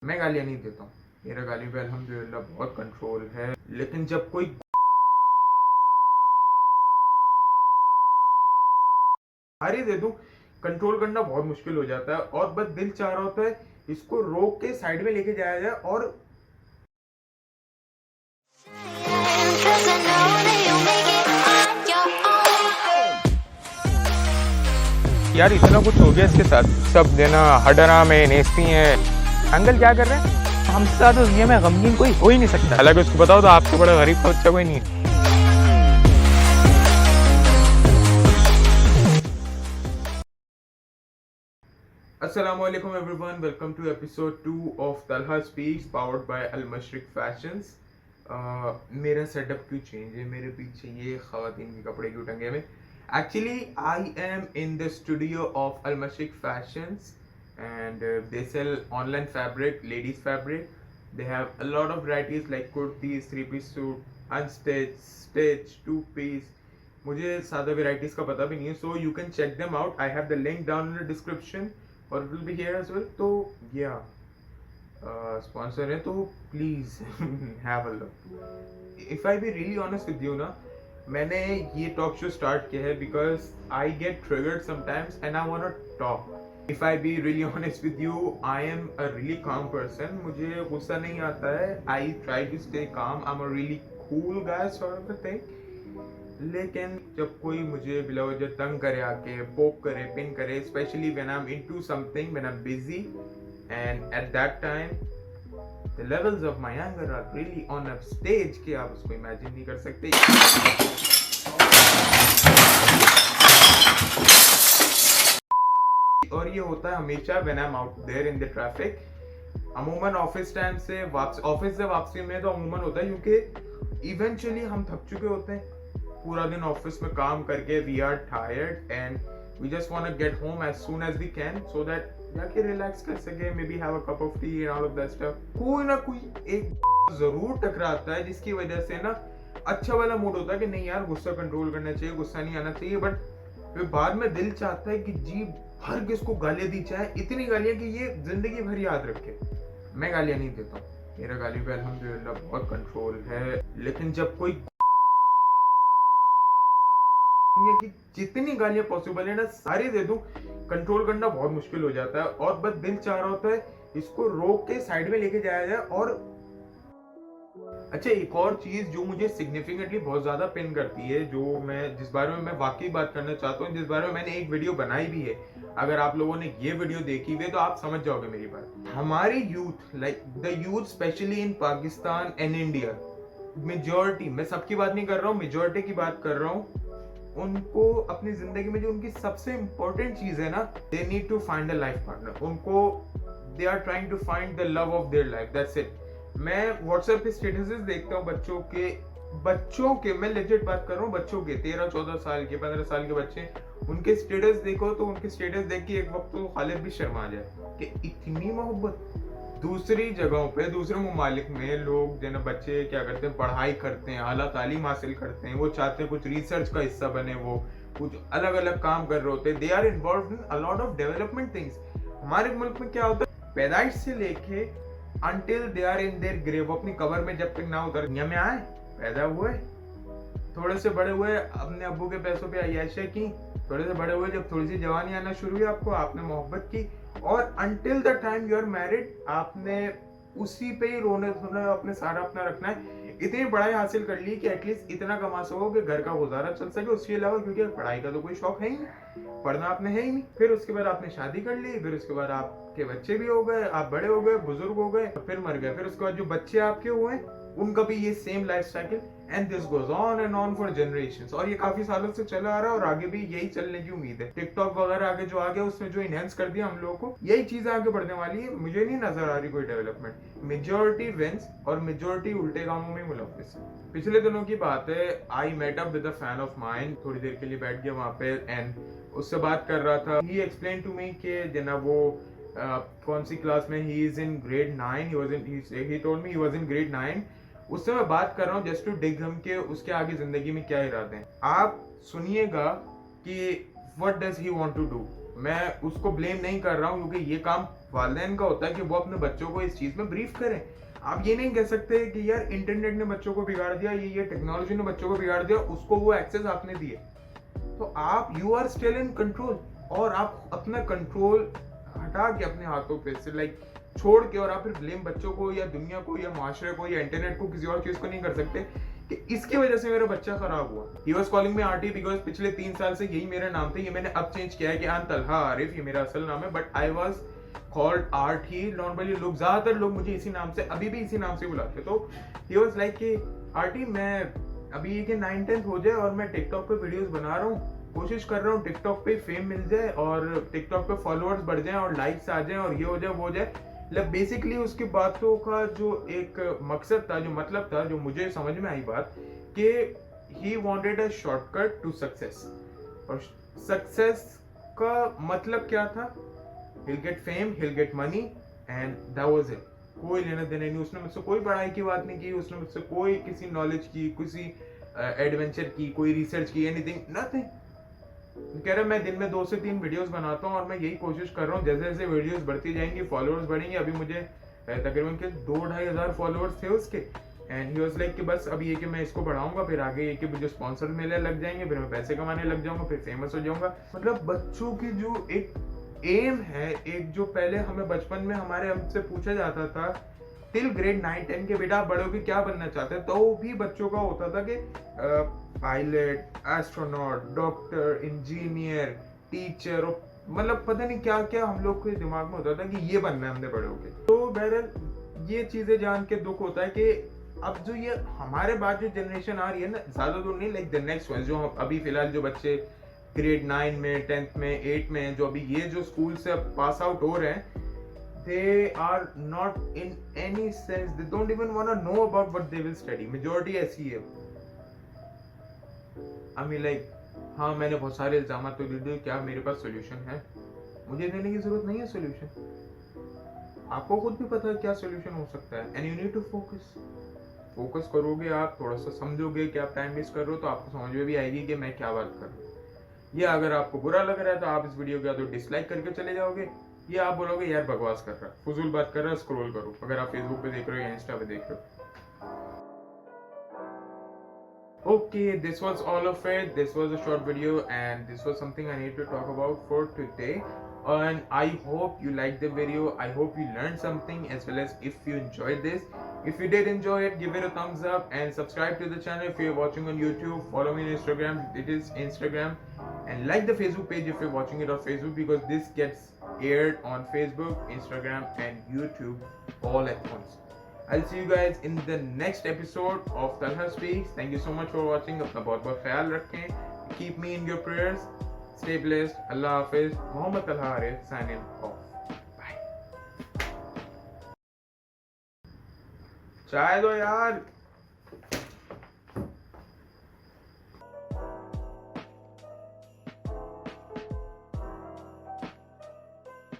मैं गालियाँ नहीं देता हूँ, मेरा गाली पे अल्हम्दुलिल्लाह बहुत कंट्रोल है। लेकिन जब कोई गाली दे दूँ, कंट्रोल करना बहुत मुश्किल हो जाता है और बस दिल चाह रहा होता है इसको रोक के साइड में लेके जाया जाए। और यार इतना कुछ हो गया इसके साथ, सब देना हडरा में नेस्ती हैं। अंकल क्या कर रहे हैं? हमसे ज्यादा दुनिया में गमगीन कोई हो ही नहीं सकता। हालांकि उसको बताओ तो आपसे बड़ा गरीब का बच्चा कोई नहीं है। Assalamualaikum everyone, welcome to episode 2 of Talha Speaks powered by Al Mashriq Fashions। मेरा सेटअप क्यों चेंज है, मेरे पीछे ये ख़वातीन के कपड़े क्यों टंगे हुए? Actually, I am in the studio of Al Mashriq Fashions and they sell online fabric, ladies fabric. They have a lot of varieties like kurtis, 3-piece suit, unstitched, stitch, 2-piece. मुझे ज़्यादा varieties का पता भी नहीं है, so you can check them out. I have the link down in the description और it will be here as well. तो yeah, sponsor है तो please have a look. If I be really honest with you ना, मैंने ये talk show start किया है because I get triggered sometimes and I want to talk. If I be really honest with you, I am a really calm person. मुझे गुस्सा नहीं आता है, I try to stay calm, I am a really cool guy sort of a thing. लेकिन जब कोई मुझे बिला वजह तंग करे, आके पोक करे, पिन करे, specially when I am into something, when I am busy, and at that time the levels of my anger are really on a stage कि आप उसको imagine नहीं कर सकते। और ये होता है हमेशा when I'm out there in the traffic। अमूमन ऑफिस टाइम से ऑफिस से वापसी में तो अमूमन होता है क्योंकि इवेंचुअली हम थक चुके होते हैं पूरा दिन ऑफिस में काम करके। We are tired and we just want to get home as soon as we can so that जाके रिलैक्स कर सके, maybe have a cup of tea and all of that stuff. कोई ना कोई एक जरूर टकराता है जिसकी वजह से ना अच्छा वाला मूड होता है कि नहीं यार गुस्सा कंट्रोल करना चाहिए, गुस्सा नहीं आना चाहिए। बट फिर बाद में दिल चाहता है कि जी भर के इसको गालियां दी जाए, इतनी गालियां कि ये जिंदगी भर याद रखे। मैं गालियां नहीं देता हूँ, मेरा गाली पे अल्हम्दुलिल्लाह बहुत कंट्रोल है। लेकिन जब कोई कि जितनी गालियां पॉसिबल है ना सारी दे दूं, कंट्रोल करना बहुत मुश्किल हो जाता है और बस दिल चाह रहा होता है इसको रोक के साइड में लेके जाया जाए। और अच्छा, एक और चीज जो मुझे सिग्निफिकेंटली बहुत ज्यादा पिन करती है, जो मैं जिस बारे में मैं वाकई बात करना चाहता हूँ, जिस बारे में मैंने एक वीडियो बनाई भी है, अगर आप लोगों ने ये वीडियो देखी हुई तो आप समझ जाओगे मेरी बात। हमारी youth, like the youth specially in Pakistan and India, majority, मैं सबकी बात नहीं कर रहा हूँ, मेजोरिटी की बात कर रहा हूँ, उनको अपनी जिंदगी में जो उनकी सबसे इंपॉर्टेंट चीज है ना, they need to find a life partner. उनको they are trying to find the love of their life, that's it. मैं व्हाट्सएप पे स्टेटसेस देखता हूँ बच्चों के मैं लेजिट बात कर रहा हूँ, बच्चों के 13-14 साल के, 15 साल के बच्चे, उनके स्टेटस देखो तो उनके स्टेटस देख के एक वक्त तो खालिद भी शर्मा जाए कि इतनी मोहब्बत। दूसरी जगहों पे, दूसरे ममालिक में लोग जो बच्चे क्या करते हैं, पढ़ाई करते हैं, आला तालीम हासिल करते हैं, वो चाहते हैं कुछ रिसर्च का हिस्सा बने, वो कुछ अलग अलग काम कर रहे होते हैं, they are involve in a lot of development things. हमारे मुल्क में क्या होता है, पैदाइश से लेके until they are in their grave, अपनी कब्र में जब तक ना उतर, दुनिया में आए, पैदा हुए, थोड़े से बड़े हुए, अपने अब्बू के पैसों पे अय्याशी की, थोड़े से बड़े हुए, जब थोड़ी सी जवानी आना शुरू हुई आपको, आपने मोहब्बत की, और until the time you are married आपने उसी पे ही रोने धोना, अपने सारा अपना रखना है। इतनी पढ़ाई हासिल कर ली कि एटलीस्ट इतना कमा सको कि घर का गुजारा चल सके, उसके अलावा क्योंकि पढ़ाई का तो कोई शौक है ही नहीं, पढ़ना आपने है ही नहीं। फिर उसके बाद आपने शादी कर ली, फिर उसके बाद आपके बच्चे भी हो गए, आप बड़े हो गए, बुजुर्ग हो गए, फिर मर गए, फिर उसके बाद जो बच्चे आपके हुए उनका भी ये same life cycle, and this goes on and on for generations. और ये काफी सालों से चला आ रहा है और आगे भी यही चलने की उम्मीद है। टिकटॉक वगैरह आगे जो आ गया, उसमें जो इनहेंस कर दिया हम लोगों को, यही चीजें आगे बढ़ने वाली है। मुझे नहीं नजर आ रही कोई डेवलपमेंट। मेजोरिटी विंस और मेजोरिटी उल्टे कामों में मुलव्विस है। पिछले दिनों की बात है, I met up with a fan of mine, थोड़ी देर के लिए बैठ गया वहां पे एंड उससे बात कर रहा था। ही एक्सप्लेन टू मी कि जनाब वो कौन सी क्लास में, he is in grade 9, he told me he was in grade 9। उससे मैं बात कर रहा हूँ जस्ट टू डिग हम के उसके आगे जिंदगी में क्या इरादे हैं। आप सुनिएगा कि what does he want to do. मैं उसको ब्लेम नहीं कर रहा हूँ, क्योंकि ये काम वालिदैन का होता है कि वो अपने बच्चों को इस चीज़ में ब्रीफ करें। आप ये नहीं कह सकते कि यार इंटरनेट ने बच्चों को बिगाड़ दिया, ये टेक्नोलॉजी ने बच्चों को बिगाड़ दिया, उसको वो एक्सेस आपने दिए। तो आप you are still in control, और आप अपना कंट्रोल हटा के अपने हाथों पे से लाइक छोड़ के, और आप फिर ब्लेम बच्चों को या दुनिया को या माशरे को या इंटरनेट को, किसी और चीज को नहीं कर सकते कि इसकी वजह से मेरा बच्चा खराब हुआ। He was calling me RT because पिछले 3 साल से यही मेरा नाम था। ये मैंने अब चेंज किया है कि आन तलहा आरिफ, ये मेरा असल नाम है, but I was called RT. Normally लोग, ज्यादातर लोग मुझे इसी नाम से, अभी भी इसी नाम से बुलाते। तो ही वाज लाइक कि आरटी, मैं अभी ये कि 9-10 हो जाए और मैं टिकटॉक पे वीडियोस बना रहा हूँ, कोशिश कर रहा हूँ टिकटॉक पे फेम मिल जाए और टिकटॉक पे फॉलोअर्स बढ़ जाएं और लाइक्स आ जाएं और ये हो जाए वो हो जाए। मतलब बेसिकली उसकी बातों का जो एक मकसद था, जो मतलब था, जो मुझे समझ में आई बात, कि he wanted a shortcut to success. और सक्सेस का मतलब क्या था? he'll get fame, he'll get money and that was it। कोई लेना देना नहीं। उसने मुझसे कोई पढ़ाई की बात नहीं की, उसने मुझसे कोई किसी नॉलेज की, किसी एडवेंचर की, कोई रिसर्च की, एनीथिंग, नथिंग। कह रहा मैं दिन में 2 से 3 वीडियोस बनाता हूँ और मैं यही कोशिश कर रहा हूँ, जैसे जैसे वीडियोस बढ़ती जाएंगी फॉलोअर्स बढ़ेंगे। अभी मुझे तकरीबन के 2-2.5 हज़ार फॉलोअर्स थे उसके। एंड ही वाज लाइक कि बस अब ये कि मैं इसको बढ़ाऊंगा, फिर आगे ये कि मुझे स्पॉन्सर मिलने लग जाएंगे, फिर मैं पैसे कमाने लग जाऊंगा, फिर फेमस हो जाऊंगा। मतलब बच्चों की जो एक एम है, एक जो पहले हमें बचपन में हमारे हमसे पूछा जाता था टिल ग्रेड 9-10 के, बेटा आप बड़े होके क्या बनना चाहते हैं, तो वो भी बच्चों का होता था कि pilot, astronaut, doctor, engineer, teacher, मतलब पता नहीं क्या क्या हम लोग के दिमाग में होता था कि ये बनना है हमने बड़े होके। तो बहरहाल ये चीजें जान के दुख होता है कि अब जो ये हमारे बाद जो जनरेशन आ रही है ना, ज्यादा दूर नहीं, लाइक द नेक्स्ट वन, जो अभी फिलहाल जो बच्चे ग्रेड 9 में, 10th में, 8 में, जो अभी ये जो स्कूल से पास आउट हो रहे हैं, they are not in any sense, they don't even want to know about what they will study। majority ऐसी है। I mean like, हाँ मैंने बहुत सारे इल्जाम तो दे दिए, क्या मेरे पास सोल्यूशन है? मुझे देने की जरूरत नहीं है सोल्यूशन। आपको खुद भी पता है क्या सोल्यूशन हो सकता है। And you need to focus करोगे आप, थोड़ा सा समझोगे कि आप टाइम वेस्ट कर रहे हो, तो आपको समझ में भी आएगी कि मैं क्या बात कर रहा हूँ। या अगर आपको बुरा लग रहा है तो आप इस वीडियो को या तो डिसलाइक करके चले जाओगे, या आप बोलोगे यार बकवास कर रहा है, फजूल बात कर रहा है, स्क्रॉल करो। अगर आप फेसबुक पे देख रहे हो या इंस्टा पे देख रहे हो। Okay, this was all of it. This was a short video and this was something I need to talk about for today. And I hope you liked the video. I hope you learned something, as well as if you enjoyed this. If you did enjoy it, give it a thumbs up and subscribe to the channel if you're watching on YouTube. Follow me on Instagram. It is Instagram. And like the Facebook page if you're watching it on Facebook, because this gets aired on Facebook, Instagram and YouTube all at once. I'll see you guys in the next episode of Talha Speaks. Thank you so much for watching. अपना बहुत बहुत ख्याल रखें. Keep me in your prayers. Stay blessed. Allah Hafiz. Mohammed Talha Arif signing off. Bye. चाय दो यार.